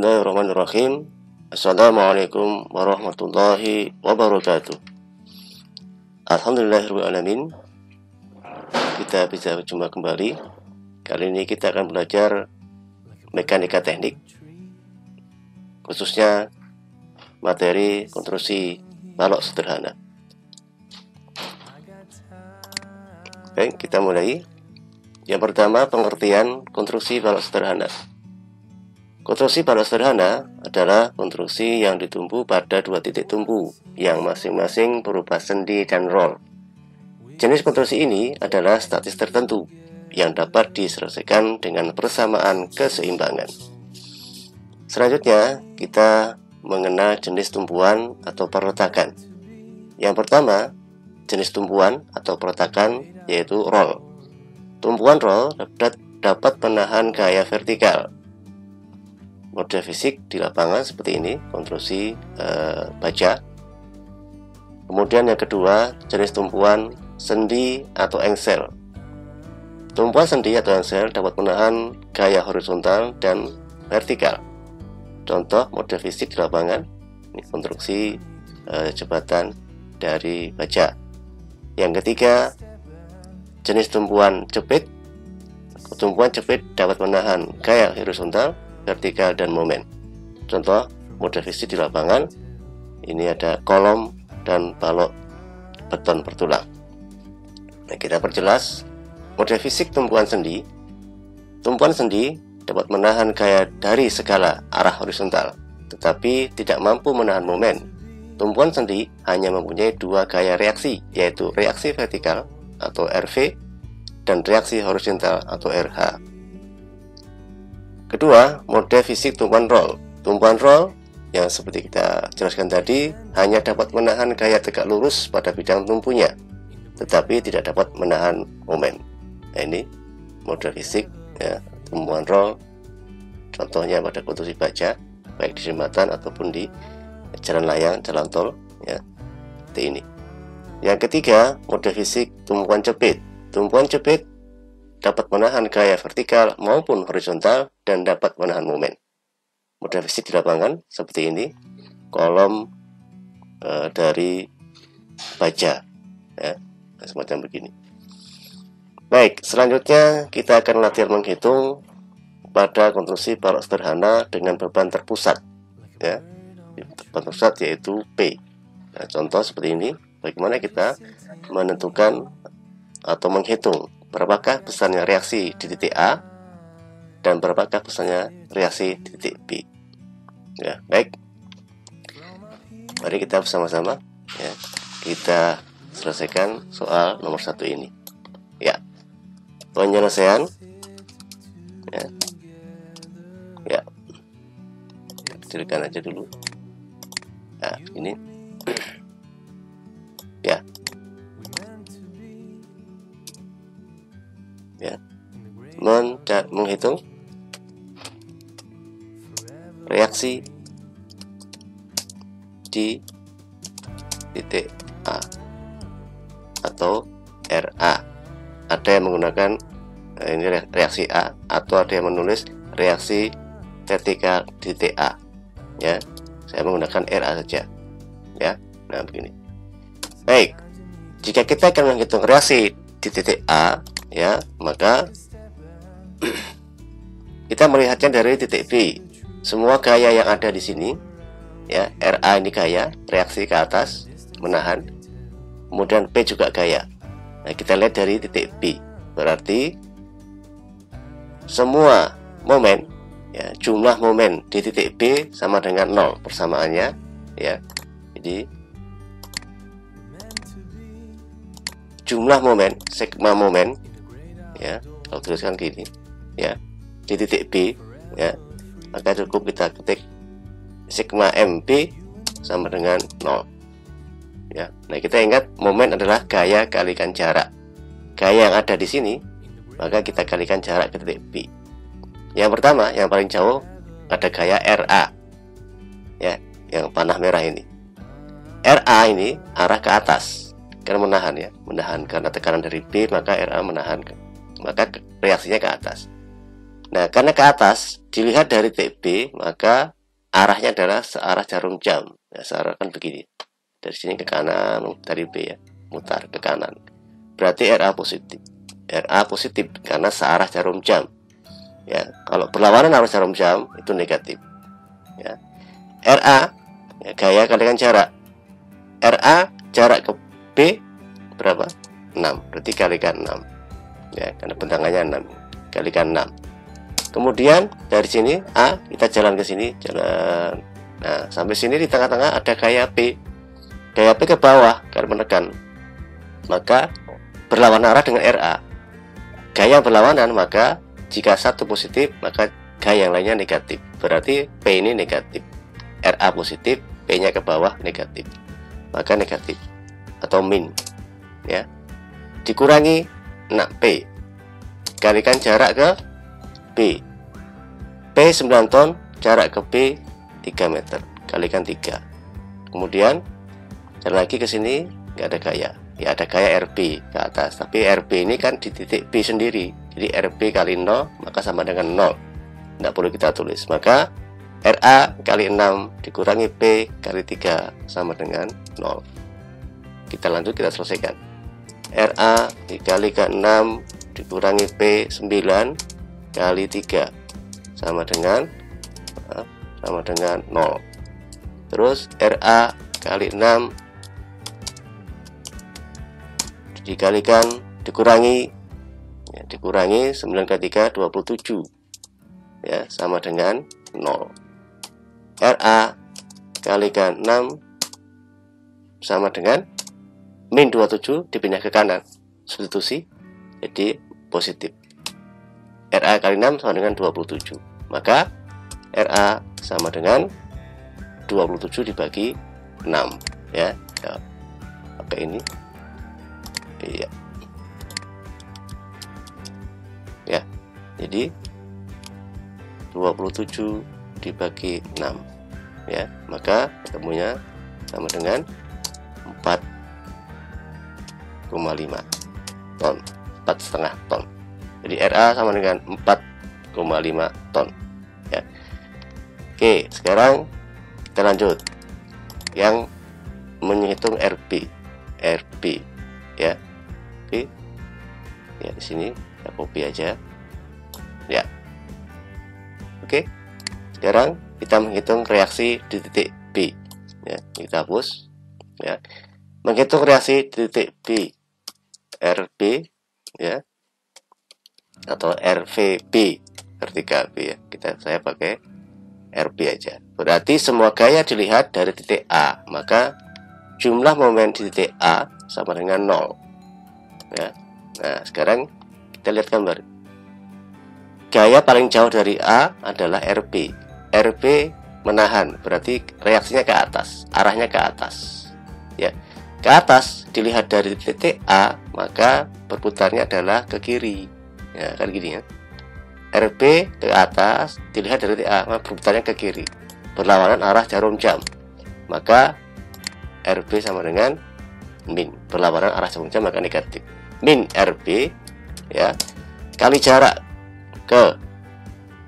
Bismillahirrahmanirrahim. Assalamualaikum warahmatullahi wabarakatuh. Alhamdulillahirrahmanirrahim. Kita bisa berjumpa kembali. Kali ini kita akan belajar mekanika teknik, khususnya materi konstruksi balok sederhana. Baik, kita mulai. Yang pertama, pengertian konstruksi balok sederhana. Konstruksi balok sederhana adalah konstruksi yang ditumpu pada dua titik tumpu yang masing-masing berupa sendi dan roll. Jenis konstruksi ini adalah statis tertentu yang dapat diselesaikan dengan persamaan keseimbangan. Selanjutnya, kita mengenal jenis tumpuan atau perletakan. Yang pertama, jenis tumpuan atau perletakan yaitu roll. Tumpuan roll dapat menahan gaya vertikal. Model fisik di lapangan seperti ini, konstruksi baja. Kemudian yang kedua, jenis tumpuan sendi atau engsel. Tumpuan sendi atau engsel dapat menahan gaya horizontal dan vertikal. Contoh model fisik di lapangan, ini konstruksi jembatan dari baja. Yang ketiga, jenis tumpuan jepit. Tumpuan jepit dapat menahan gaya horizontal, vertikal, dan momen. Contoh model fisik di lapangan, ini ada kolom dan balok beton bertulang. Nah, kita perjelas model fisik tumpuan sendi. Tumpuan sendi dapat menahan gaya dari segala arah horizontal, tetapi tidak mampu menahan momen. Tumpuan sendi hanya mempunyai dua gaya reaksi, yaitu reaksi vertikal atau RV dan reaksi horizontal atau RH. Kedua, model fisik tumpuan roll. Tumpuan roll yang seperti kita jelaskan tadi hanya dapat menahan gaya tegak lurus pada bidang tumpunya, tetapi tidak dapat menahan momen. Nah, ini model fisik ya, tumpuan roll. Contohnya pada konstruksi baja, baik di jembatan ataupun di jalan layang, jalan tol, ya, seperti ini. Yang ketiga, model fisik tumpuan jepit. Tumpuan jepit dapat menahan gaya vertikal maupun horizontal dan dapat menahan momen. Model fisik di lapangan seperti ini, kolom dari baja, ya, semacam begini. Baik, selanjutnya kita akan latihan menghitung pada konstruksi balok sederhana dengan beban terpusat, ya, beban terpusat yaitu P. Nah, contoh seperti ini, bagaimana kita menentukan atau menghitung berapakah besarnya reaksi di titik A dan berapakah besarnya reaksi di titik B. Ya, baik. Mari kita bersama-sama ya, kita selesaikan soal nomor 1 ini. Ya. Penyelesaian ya. Ya. Kecilkan aja dulu. Nah, ini. Ya. Ya, menghitung reaksi di titik A atau RA. Ada yang menggunakan ini reaksi A, atau ada yang menulis reaksi vertikal di titik A. Ya, saya menggunakan RA saja. Ya, nah begini. Baik, jika kita akan menghitung reaksi di titik A, ya, maka kita melihatnya dari titik B. Semua gaya yang ada di sini, ya, RA ini gaya, reaksi ke atas, menahan. Kemudian P juga gaya. Nah, kita lihat dari titik B. Berarti semua momen, ya, jumlah momen di titik B sama dengan 0 persamaannya, ya. Jadi jumlah momen, sigma momen, ya, kalau tuliskan gini, ya, di titik B, ya, maka cukup kita ketik sigma MB sama dengan 0. Ya, nah kita ingat momen adalah gaya kalikan jarak. Gaya yang ada di sini, maka kita kalikan jarak ke titik B. Yang pertama, yang paling jauh ada gaya RA, ya, yang panah merah ini. RA ini arah ke atas, karena menahan, ya, menahan karena tekanan dari B, maka RA menahan, maka reaksinya ke atas. Nah, karena ke atas dilihat dari titik B, maka arahnya adalah searah jarum jam. Ya, searah kan begini. Dari sini ke kanan, dari B ya, mutar ke kanan. Berarti RA positif. RA positif karena searah jarum jam. Ya, kalau berlawanan arah jarum jam itu negatif. Ya. RA ya, gaya kalikan jarak. RA jarak ke B berapa? 6. Berarti kalikan 6. Ya, karena bentangannya 6. Kalikan 6. Kemudian dari sini A kita jalan ke sini, jalan. Nah, sampai sini di tengah-tengah ada gaya P. Gaya P ke bawah kalau menekan. Maka berlawanan arah dengan RA. Gaya berlawanan, maka jika satu positif, maka gaya yang lainnya negatif. Berarti P ini negatif. RA positif, P-nya ke bawah negatif. Maka negatif atau min. Ya. Dikurangi 6P. Kalikan jarak ke B. P 9 ton, jarak ke B 3 meter. Kalikan 3. Kemudian jalan lagi ke sini, nggak ada gaya. Ya ada gaya RB ke atas. Tapi RB ini kan di titik B sendiri. Jadi RB kali 0 maka sama dengan 0. Nggak perlu kita tulis. Maka RA kali 6 dikurangi P kali 3 sama dengan 0. Kita lanjut, kita selesaikan. RA dikalikan 6 dikurangi P 9 kali 3 sama dengan 0. Terus RA kali 6 dikalikan dikurangi 9 kali 3 27 ya sama dengan 0. RA kalikan 6 sama dengan min 27 dipindah ke kanan, substitusi jadi positif. RA kali 6 sama dengan 27. Maka RA sama dengan 27 dibagi 6 ya. Pakai ini. Iya. Ya. Jadi 27 dibagi 6 ya, maka ketemunya sama dengan 4,5 ton, 4,5 ton. Jadi RA sama dengan 4,5 ton ya. Oke, sekarang kita lanjut yang menghitung RB ya. Oke. Ya, di sini kita copy aja. Ya. Oke. Sekarang kita menghitung reaksi di titik B. Ya, kita hapus. Ya. Menghitung reaksi di titik B. RB ya. Atau RVB, vertikal B ya. Saya pakai RB aja. Berarti semua gaya dilihat dari titik A, maka jumlah momen di titik A sama dengan 0 ya. Nah, sekarang kita lihat gambar. Gaya paling jauh dari A adalah RB. RB menahan, berarti reaksinya ke atas, arahnya ke atas ya. Ke atas dilihat dari titik A, maka berputarnya adalah ke kiri ya, kan gini ya. RB ke atas dilihat dari titik A, maka berputarnya ke kiri, berlawanan arah jarum jam. Maka RB sama dengan min, berlawanan arah jarum jam maka negatif. Min RB ya kali jarak ke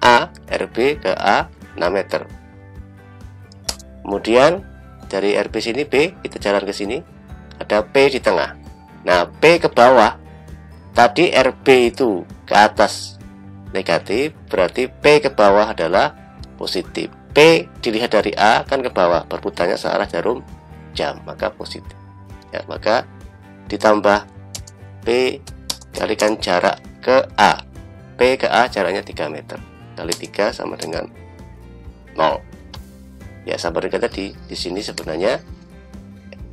A, RB ke A 6 meter. Kemudian dari RB sini B, kita jalan ke sini, ada P di tengah. Nah, P ke bawah. Tadi RB itu ke atas negatif, berarti P ke bawah adalah positif. P dilihat dari A kan ke bawah, berputarnya searah jarum jam, maka positif. Ya, maka ditambah P kalikan jarak ke A. P ke A jaraknya 3 meter. Kali 3 sama dengan 0. Ya, sama dengan tadi. Di sini sebenarnya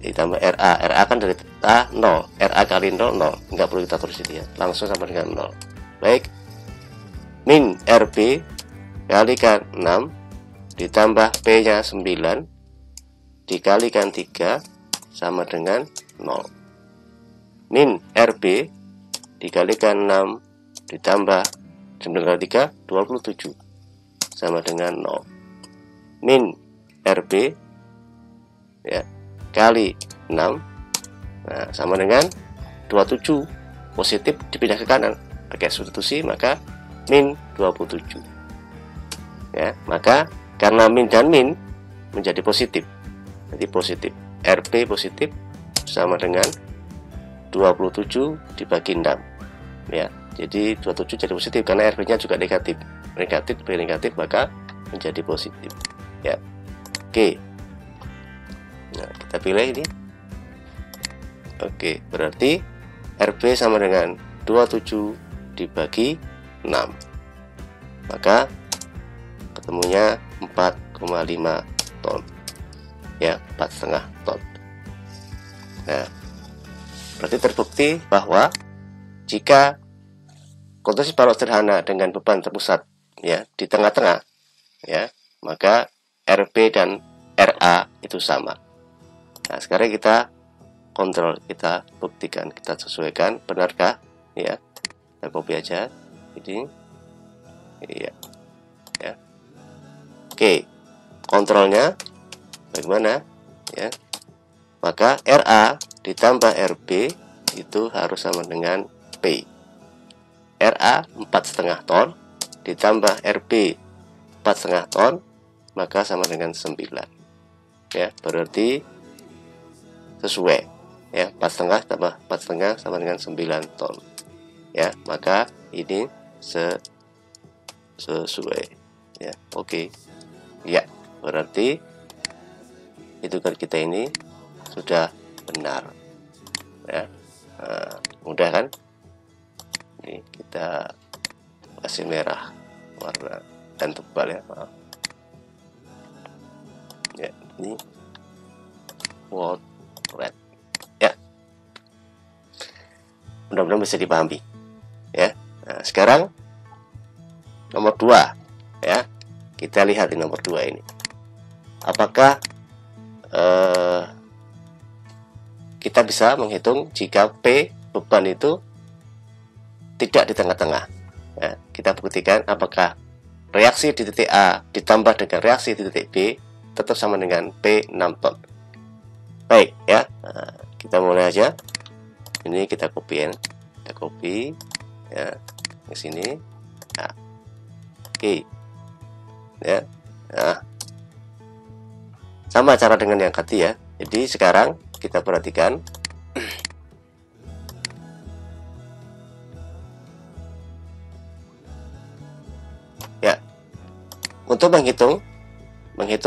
ditambah RA. RA kan dari A 0. RA kali 0, 0. Enggak perlu kita tulis ini ya. Langsung sama dengan 0. Baik. Min RB kalikan 6 ditambah P-nya 9 dikalikan 3 sama dengan 0. Min RB dikalikan 6 ditambah 9 kali 3 27 sama dengan 0. Min RB ya kali 6 nah, sama dengan 27, positif dipindah ke kanan pakai substitusi, maka min 27 ya. Maka karena min dan min menjadi positif. Jadi positif. RP positif sama dengan 27 dibagi 6. Ya, jadi 27 jadi positif karena RP-nya juga negatif. Negatif dibagi negatif maka menjadi positif. Ya. Oke. Nah, kita pilih ini. Oke, berarti RP sama dengan 27 dibagi 6. Maka ketemunya 4,5 ton. Ya, 4,5 ton. Nah, berarti terbukti bahwa jika konstruksi balok sederhana dengan beban terpusat ya di tengah-tengah ya, maka RP dan RA itu sama. Nah, sekarang kita kontrol, kita buktikan, kita sesuaikan benarkah ya. Kita copy aja ini. Iya. Ya. Oke. Kontrolnya bagaimana ya? Maka RA ditambah RB itu harus sama dengan P. RA 4,5 ton ditambah RB 4,5 ton maka sama dengan 9. Ya, berarti sesuai. Ya, 4,5 tambah 4,5 sama dengan 9 ton. Ya, maka ini sesuai. Ya, oke. Ya, berarti hitungan kita ini sudah benar. Ya, mudah kan? Ini kita kasih merah warna dan tebal ya, maaf. Ya, ini word red. Ya, mudah-mudahan bisa dipahami. Ya, nah, sekarang nomor 2 ya, kita lihat di nomor 2 ini. Apakah kita bisa menghitung jika P beban itu tidak di tengah-tengah. Ya, kita buktikan apakah reaksi di titik A ditambah dengan reaksi di titik B tetap sama dengan P 6 ton. Baik ya, nah, kita mulai aja. Ini kita copy ya ke sini. Nah, oke. Ya. Nah, sama cara dengan yang tadi ya. Jadi sekarang kita perhatikan ya. Untuk menghitung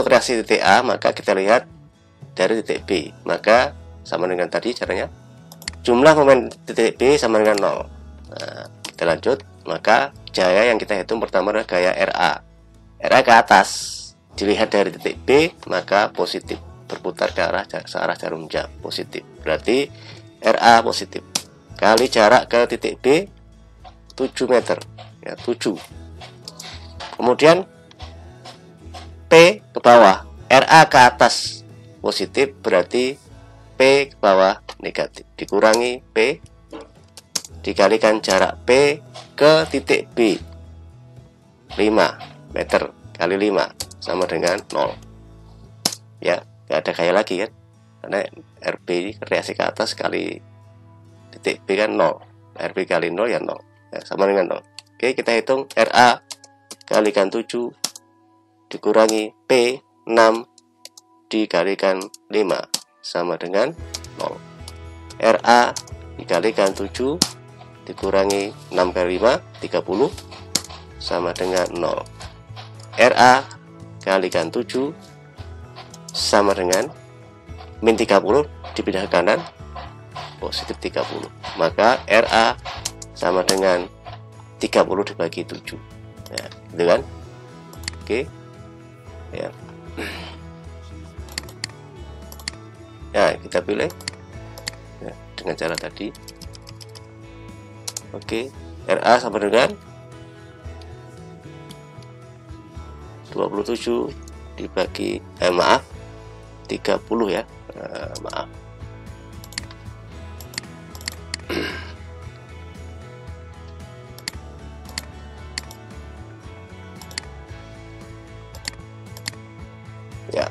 reaksi titik A, maka kita lihat dari titik B. Maka sama dengan tadi caranya. Jumlah momen titik B sama dengan 0. Nah, kita lanjut. Maka gaya yang kita hitung pertama adalah gaya RA. RA ke atas. Dilihat dari titik B, maka positif. Berputar ke searah jarum jam, positif. Berarti RA positif. Kali jarak ke titik B 7 meter. Ya, 7. Kemudian P ke bawah. RA ke atas positif, berarti P ke bawah negatif. Dikurangi P dikalikan jarak P ke titik B 5 meter kali 5 sama dengan 0. Ya, gak ada gaya lagi kan, karena RB reaksi ke atas kali titik B kan 0. RB kali 0 ya 0 ya, sama dengan 0. Oke, kita hitung RA kalikan 7 dikurangi P 6 dikalikan 5 sama dengan 0. RA dikalikan 7 dikurangi 6 kali 5 30 sama dengan 0. RA kalikan 7 sama dengan min 30 dipindah ke kanan positif 30. Maka RA sama dengan 30 dibagi 7. Ya, gitu kan? Oke. Ya. Nah, kita pilih ya, dengan cara tadi. Oke, RA sama dengan 27 dibagi 30 ya. Maaf. Ya.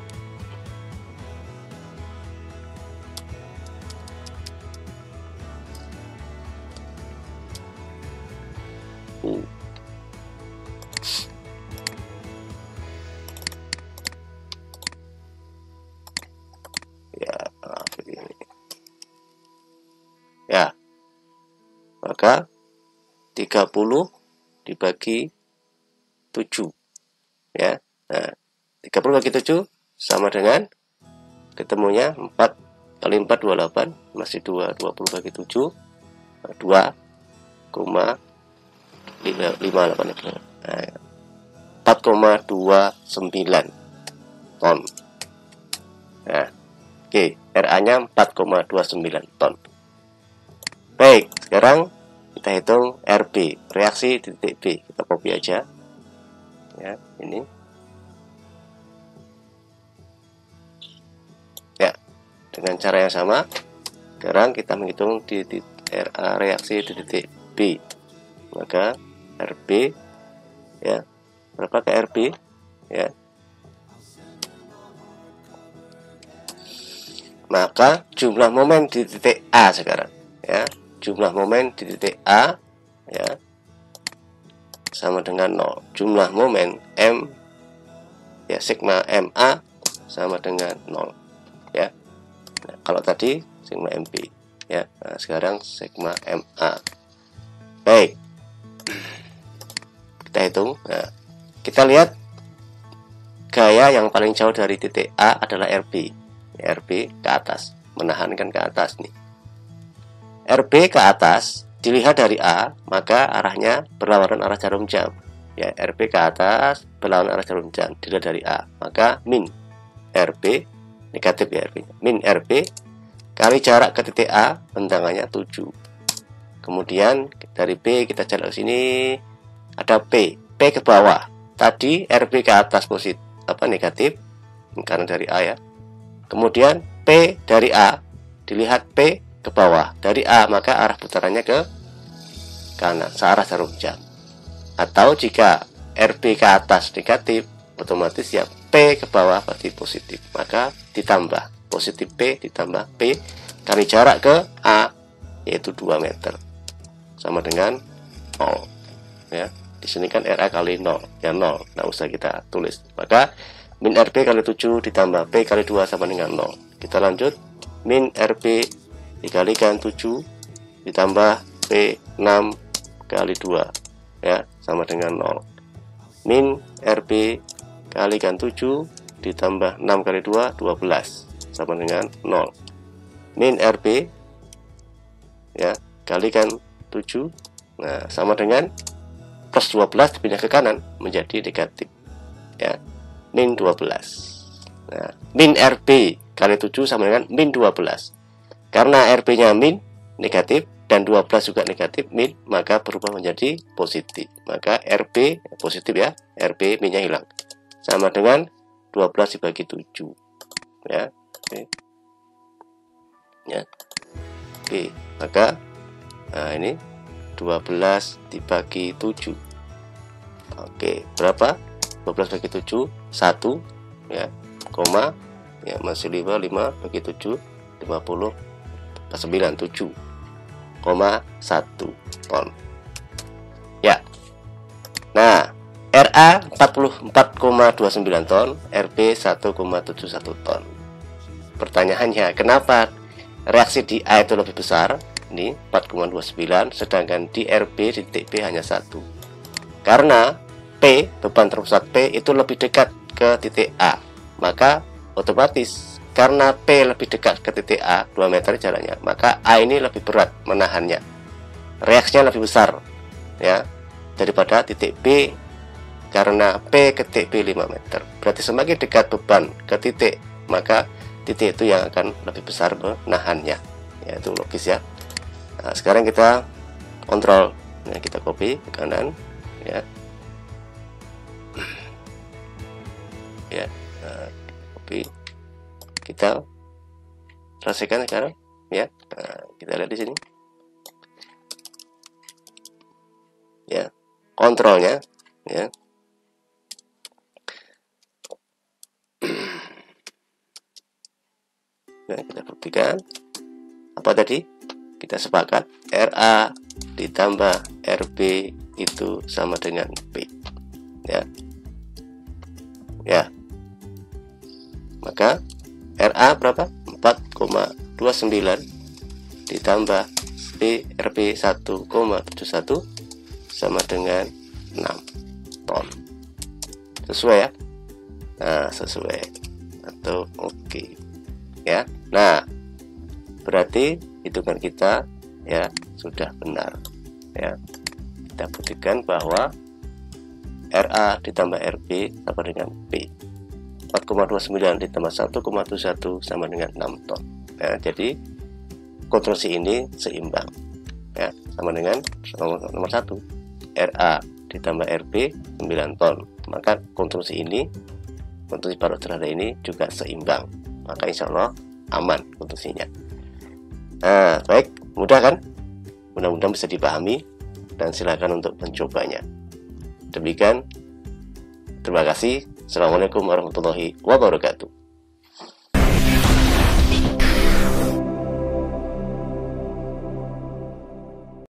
30 dibagi 7 ya. Nah, 30 bagi 7 sama dengan ketemunya 4 kali 4 28 masih 2, 20 bagi 7 2,58 4,29 ton. Nah, oke, RA-nya 4,29 ton. Baik, sekarang kita hitung RB, reaksi di titik B. Kita copy aja. Ya, ini. Ya, dengan cara yang sama. Sekarang kita menghitung di RA reaksi di titik B. Maka RB ya, berapa ke RB ya? Maka jumlah momen di titik A sekarang ya, jumlah momen di titik A ya sama dengan 0. Jumlah momen M ya, sigma MA sama dengan 0 ya. Nah, kalau tadi sigma MB ya. Nah, sekarang sigma MA. Baik, kita hitung. Nah, kita lihat gaya yang paling jauh dari titik A adalah RB. RB ke atas, menahankan ke atas nih. RB ke atas dilihat dari A, maka arahnya berlawanan arah jarum jam. Ya, RB ke atas berlawanan arah jarum jam dilihat dari A, maka min RB negatif ya, RB min RB kali jarak ke titik A, bentangannya 7. Kemudian dari B kita jarak ke sini ada P ke bawah. Tadi RB ke atas positif negatif karena dari A ya. Kemudian P dari A dilihat P ke bawah dari A, maka arah putarannya ke kanan searah jarum jam. Atau jika RB ke atas negatif, otomatis ya P ke bawah pasti positif, maka ditambah positif P ditambah P kali jarak ke A, yaitu 2 meter sama dengan 0 ya. Di sini kan RA kali 0 ya, 0, nggak usah kita tulis. Maka min RB kali 7 ditambah P kali 2 sama dengan 0. Kita lanjut, min RB dikalikan 7 ditambah P 6 kali 2 ya sama dengan 0. Min RB kalikan 7 ditambah 6 kali 2 12 sama dengan 0. Min RB ya kalikan 7 nah sama dengan plus 12 dipindah ke kanan menjadi negatif ya, min 12. Nah, min RB kali 7 sama dengan min 12. Karena RB nya min negatif dan 12 juga negatif min, maka berubah menjadi positif. Maka RB positif ya, RB minnya hilang sama dengan 12 dibagi 7 ya. Oke ya, oke, maka nah ini 12 dibagi 7. Oke, berapa? 12 bagi 7 1 ya, koma ya, masih 5 bagi 7 50 9 7,1 ton ya. Nah, RA 44,29 ton, RB 1,71 ton. Pertanyaannya, kenapa reaksi di A itu lebih besar? Ini 4,29, sedangkan di RB di titik B hanya 1. Karena P, beban terpusat P itu lebih dekat ke titik A, maka otomatis karena P lebih dekat ke titik A 2 meter jaraknya, maka A ini lebih berat menahannya, reaksinya lebih besar ya daripada titik B. Karena P ke titik B 5 meter, berarti semakin dekat beban ke titik, maka titik itu yang akan lebih besar menahannya ya, itu logis ya. Nah, sekarang kita kontrol ya, kita copy ke kanan ya ya, nah, copy, kita selesaikan sekarang ya. Nah, kita lihat di sini ya kontrolnya ya. Nah, kita buktikan apa tadi kita sepakat, RA ditambah RB itu sama dengan P ya ya. Maka RA berapa? 4,29 ditambah P RB 1,71 sama dengan 6 ton. Sesuai ya? Nah, sesuai atau oke. Ya. Nah, berarti hitungan kita ya sudah benar. Ya. Kita buktikan bahwa RA ditambah RB sama dengan P. 4,29 ditambah 1,21 sama dengan 6 ton. Ya, jadi konstruksi ini seimbang. Ya, sama dengan nomor 1. RA ditambah RB 9 ton. Maka konstruksi ini, konstruksi balok sederhana ini juga seimbang. Maka insya Allah aman konstruksinya. Nah, baik, mudah kan? Mudah-mudahan bisa dipahami dan silakan untuk mencobanya. Demikian, terima kasih. Assalamualaikum warahmatullahi wabarakatuh.